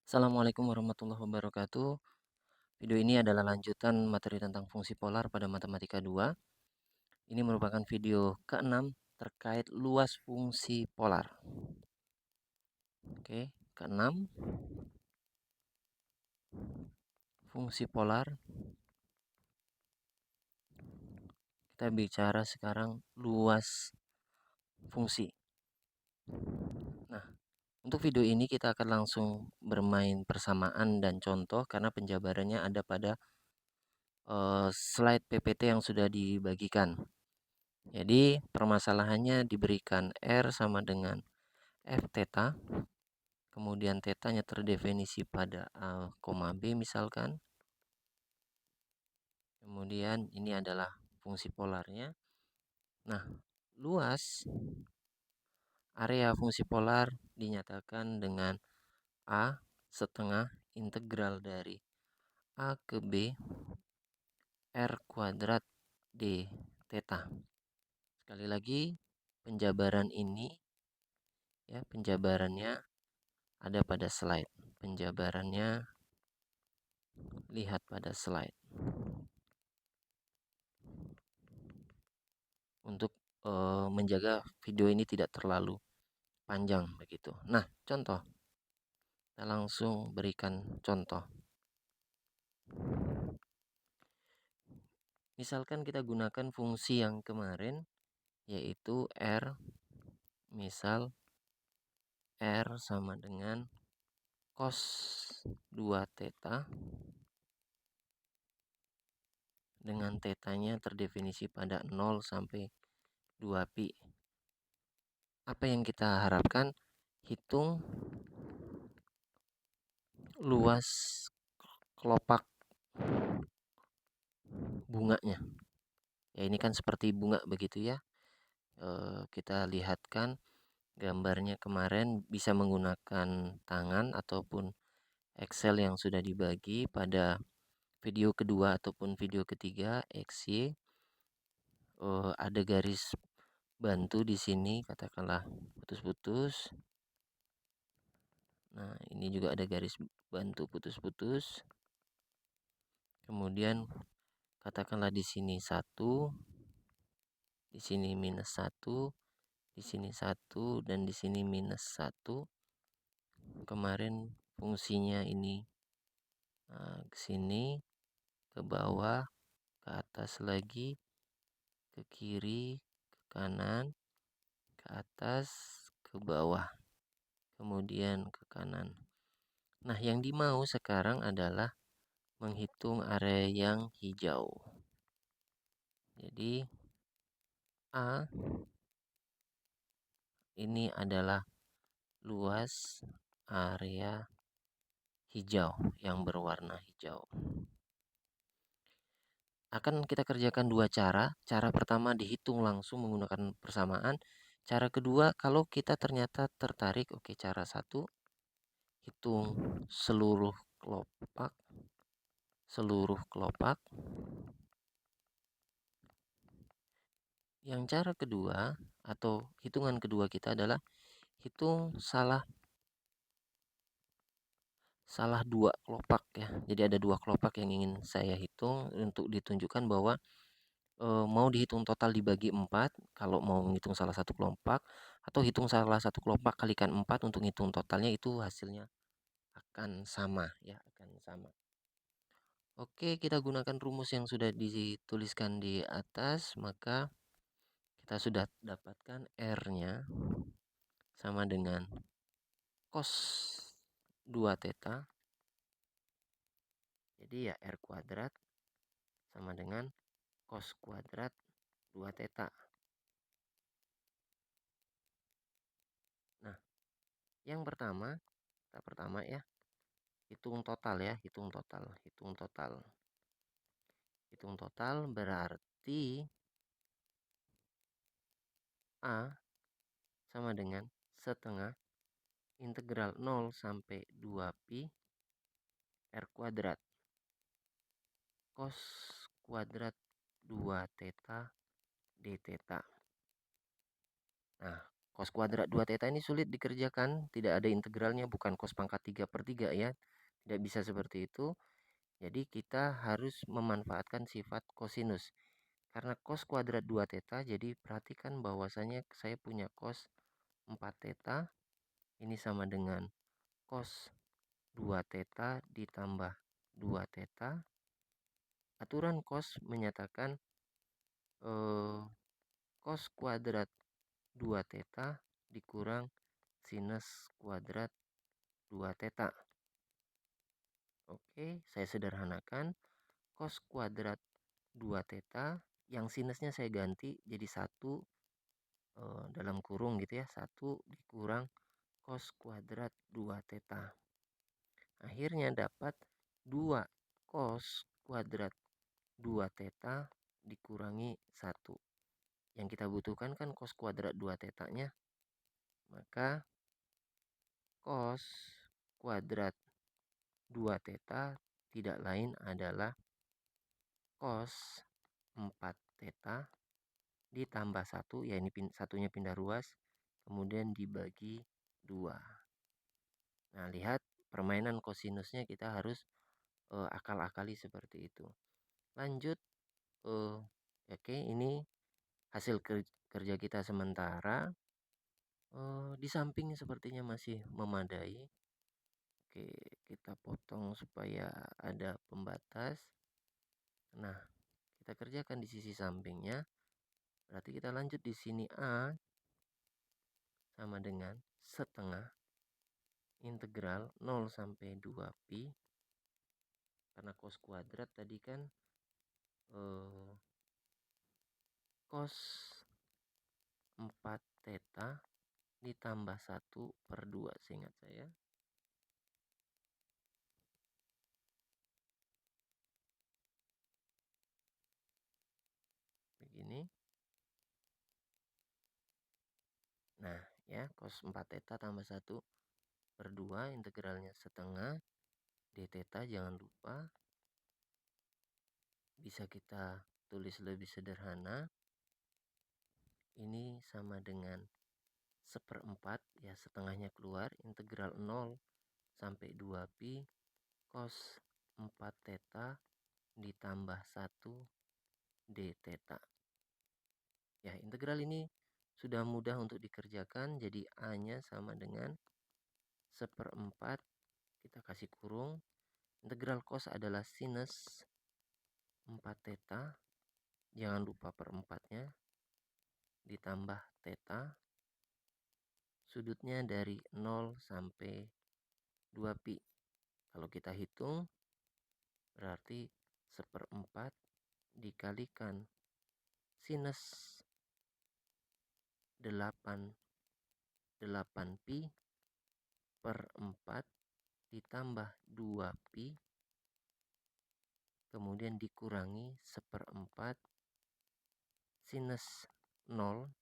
Assalamualaikum warahmatullahi wabarakatuh. Video ini adalah lanjutan materi tentang fungsi polar pada Matematika 2. Ini merupakan video ke-6 terkait luas fungsi polar. Oke, ke-6 fungsi polar. Kita bicara sekarang luas fungsi. Nah, untuk video ini kita akan langsung bermain persamaan dan contoh karena penjabarannya ada pada slide PPT yang sudah dibagikan. Jadi permasalahannya diberikan R sama dengan F theta, kemudian tetanya terdefinisi pada A, B misalkan. Kemudian ini adalah fungsi polarnya. Nah, luas area fungsi polar dinyatakan dengan A setengah integral dari A ke B R kuadrat D theta. Sekali lagi, penjabaran ini penjabarannya ada pada slide. Penjabarannya lihat pada slide. Untuk menjaga video ini tidak terlalu panjang begitu. Nah, contoh. Kita langsung berikan contoh. Misalkan kita gunakan fungsi yang kemarin yaitu R, misal R sama dengan cos 2 theta dengan tetanya terdefinisi pada 0 sampai 2 pi. Apa yang kita harapkan? Hitung luas kelopak bunganya. Ya, ini kan seperti bunga begitu ya. Kita lihatkan gambarnya kemarin bisa menggunakan tangan ataupun Excel yang sudah dibagi pada video kedua ataupun video ketiga XY. Ada garis bantu di sini, katakanlah putus-putus. Nah, ini juga ada garis bantu putus-putus. Kemudian katakanlah di sini 1, di sini minus 1, di sini 1, dan di sini minus 1. Kemarin fungsinya ini ke sini, ke bawah, ke atas lagi, ke kiri, ke kanan, ke atas, ke bawah, kemudian ke kanan. Nah, yang dimau sekarang adalah menghitung area yang hijau. Jadi A ini adalah luas area hijau yang berwarna hijau. Akan kita kerjakan dua cara. Cara pertama dihitung langsung menggunakan persamaan. Cara kedua, kalau kita ternyata tertarik, oke, cara satu, hitung seluruh kelopak. Yang cara kedua atau hitungan kedua kita adalah hitung salah dua kelopak ya. Jadi ada dua kelopak yang ingin saya hitung untuk ditunjukkan bahwa mau dihitung total dibagi 4 kalau mau menghitung salah satu kelopak, atau hitung salah satu kelopak kalikan 4 untuk hitung totalnya, itu hasilnya akan sama ya, akan sama. Oke, kita gunakan rumus yang sudah dituliskan di atas, maka kita sudah dapatkan R-nya sama dengan cos 2 theta. Jadi ya R kuadrat sama dengan cos kuadrat 2 theta. Nah, yang pertama, ya, hitung total ya, hitung total berarti A sama dengan setengah integral 0 sampai 2 pi R kuadrat cos kuadrat 2 theta d theta. Nah, Cos kuadrat 2 theta ini sulit dikerjakan, tidak ada integralnya, bukan cos pangkat 3/3 ya. Tidak bisa seperti itu. Jadi kita harus memanfaatkan sifat kosinus. Karena cos kuadrat 2 theta, jadi perhatikan bahwasanya saya punya cos 4 theta. Ini sama dengan cos 2 theta ditambah 2 theta. Aturan cos menyatakan cos kuadrat 2 theta dikurang sinus kuadrat 2 theta. Oke, saya sederhanakan. Cos kuadrat 2 theta, yang sinusnya saya ganti jadi 1 dalam kurung gitu ya. 1 dikurang cos kuadrat 2 theta. Akhirnya dapat 2 cos kuadrat 2 theta dikurangi 1. Yang kita butuhkan kan cos kuadrat 2 tetanya. Maka cos kuadrat 2 theta tidak lain adalah cos 4 theta ditambah 1, ya ini satunya pindah ruas, kemudian dibagi 2. Nah, lihat permainan kosinusnya kita harus akal-akali seperti itu. Lanjut, oke, ini hasil kerja kita sementara. Di samping sepertinya masih memadai. Oke, kita potong supaya ada pembatas. Nah, kita kerjakan di sisi sampingnya. Berarti kita lanjut di sini A sama dengan setengah integral 0 sampai 2 pi. Karena cos kuadrat tadi kan cos 4 theta ditambah 1/2 seingat saya. Begini. Nah, ya, cos 4 theta tambah 1/2 integralnya setengah d theta, jangan lupa. Bisa kita tulis lebih sederhana. Ini sama dengan 1/4, ya setengahnya keluar, integral 0 sampai 2 pi cos 4 theta ditambah 1 d theta. Ya, integral ini sudah mudah untuk dikerjakan, jadi A-nya sama dengan 1/4, kita kasih kurung. Integral cos adalah sinus 4 theta, jangan lupa per-4-nya, ditambah theta. Sudutnya dari 0 sampai 2 pi. Kalau kita hitung, berarti 1/4 dikalikan sinus 8 pi per 4 ditambah 2 pi, kemudian dikurangi 1/4 sinus 0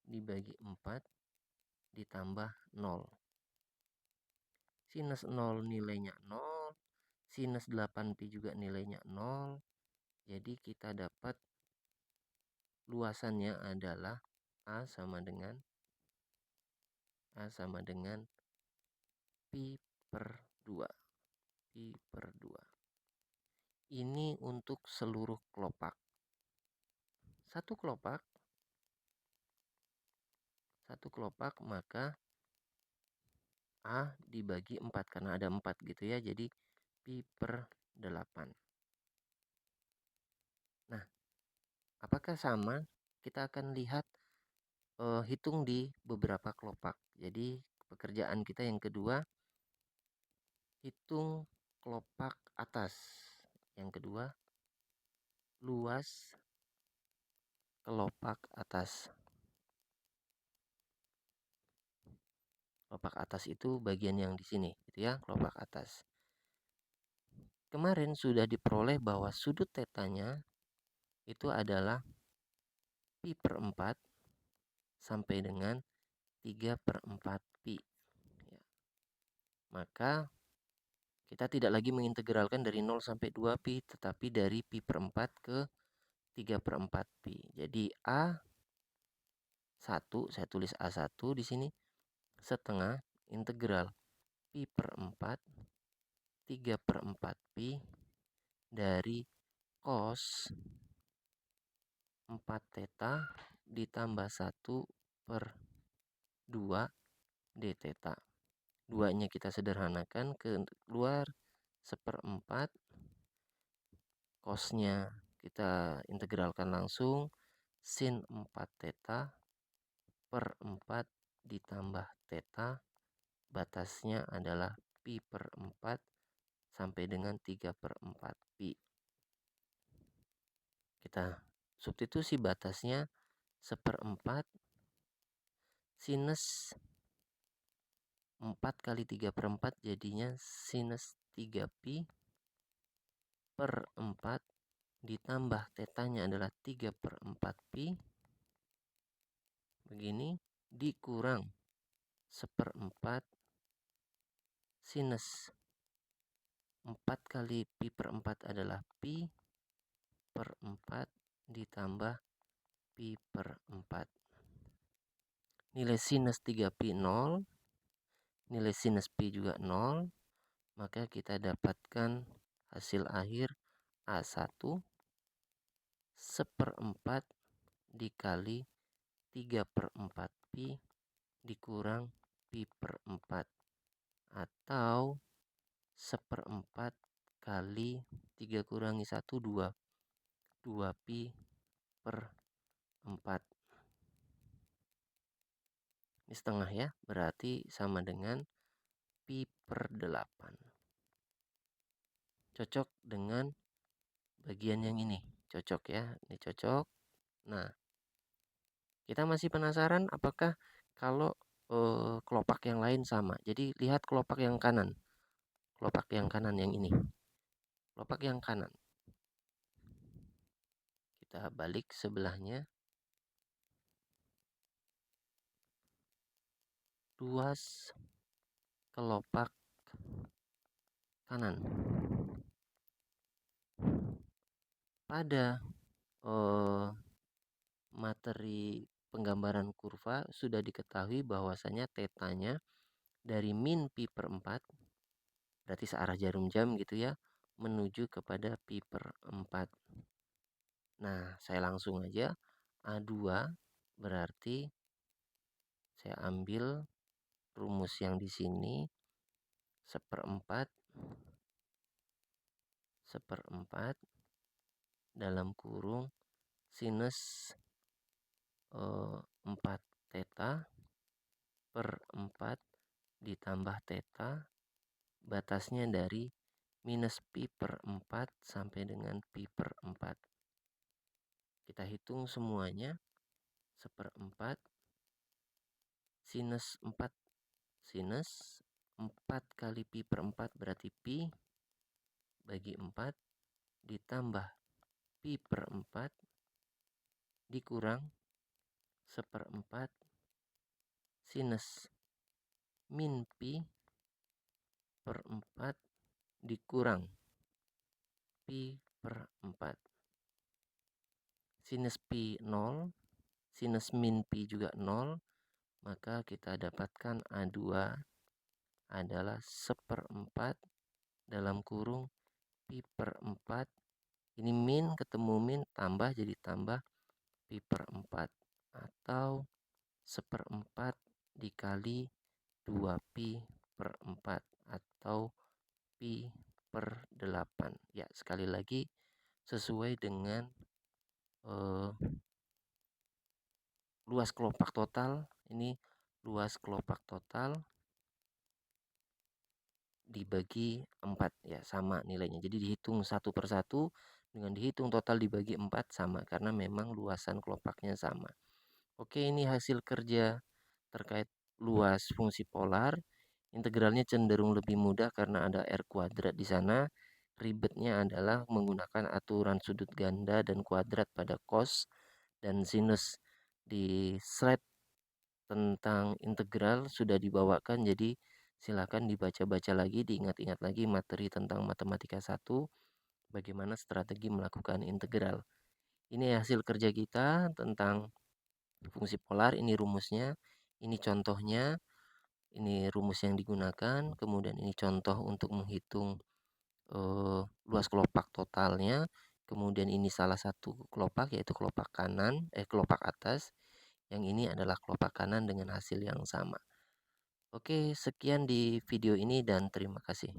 dibagi 4 ditambah 0. Sinus 0 nilainya 0, sinus 8 pi juga nilainya 0. Jadi kita dapat luasannya adalah A sama dengan pi per 2. Pi per 2. Ini untuk seluruh kelopak. Satu kelopak maka A dibagi 4 karena ada 4 gitu ya. Jadi pi per 8. Nah, apakah sama? Kita akan lihat hitung di beberapa kelopak. Jadi pekerjaan kita yang kedua, hitung kelopak atas. Yang kedua, luas kelopak atas. Kelopak atas itu bagian yang di sini, gitu ya, kelopak atas. Kemarin sudah diperoleh bahwa sudut tetanya itu adalah pi per 4 sampai dengan 3/4 pi. Ya. Maka kita tidak lagi mengintegralkan dari 0 sampai 2 pi, tetapi dari pi per 4 ke 3/4 pi. Jadi A 1, saya tulis A1 di sini, setengah integral pi per 4, 3/4 pi dari cos 4 theta ditambah 1/2 d theta. 2-nya kita sederhanakan, keluar 1/4, cosnya kita integralkan langsung, sin 4 theta per 4 ditambah theta, batasnya adalah pi per 4 sampai dengan 3/4 pi. Kita substitusi batasnya 1/4 sinus 4 kali 3/4 jadinya sinus 3 pi per 4 ditambah tetanya adalah 3/4 pi, begini, dikurang 1/4 sinus 4 kali pi per 4 adalah pi per 4 ditambah pi per 4. Nilai sinus 3 pi 0, nilai sinus pi juga 0, maka kita dapatkan hasil akhir A1 1/4 dikali 3/4 pi dikurang pi per 4, atau 1/4 kali 3 kurangi 1, 2. 2 pi per 4. Ini setengah ya, berarti sama dengan pi per 8. Cocok dengan bagian yang ini. Cocok ya, ini cocok. Nah, kita masih penasaran apakah kalau kelopak yang lain sama. Jadi lihat kelopak yang kanan. Kelopak yang kanan yang ini. Kelopak yang kanan. Kita balik sebelahnya. Ruas kelopak kanan. Pada materi penggambaran kurva sudah diketahui bahwasanya tetanya dari min pi per 4, berarti searah jarum jam gitu ya, menuju kepada pi per 4. Nah, saya langsung aja, A2 berarti saya ambil rumus yang di sini, 1/4 dalam kurung sinus 4 theta per 4 ditambah theta, batasnya dari minus pi per 4 sampai dengan pi per 4. Kita hitung semuanya, 1/4 sinus 4 sinus 4 kali pi per 4 berarti pi bagi 4 ditambah pi per 4 dikurang 1/4 sinus min pi per 4 dikurang pi per 4. Sinus pi 0, sinus min pi juga 0, maka kita dapatkan A2 adalah 1/4 dalam kurung pi per 4. Ini min ketemu min, tambah jadi tambah pi per 4, atau 1/4 dikali 2 pi per 4, atau pi per 8. Ya, sekali lagi sesuai dengan luas kelopak total. Ini luas kelopak total dibagi 4 ya, sama nilainya. Jadi dihitung satu per satu dengan dihitung total dibagi 4 sama, karena memang luasan kelopaknya sama. Oke, ini hasil kerja terkait luas fungsi polar. Integralnya cenderung lebih mudah karena ada R kuadrat di sana. Ribetnya adalah menggunakan aturan sudut ganda dan kuadrat pada cos dan sinus. Di slide tentang integral sudah dibawakan, jadi silakan dibaca-baca lagi, diingat-ingat lagi materi tentang matematika 1, bagaimana strategi melakukan integral. Ini hasil kerja kita tentang fungsi polar, ini rumusnya, ini contohnya, ini rumus yang digunakan, kemudian ini contoh untuk menghitung luas kelopak totalnya, kemudian ini salah satu kelopak yaitu kelopak kanan, kelopak atas, yang ini adalah kelopak kanan dengan hasil yang sama. Oke, sekian di video ini dan terima kasih.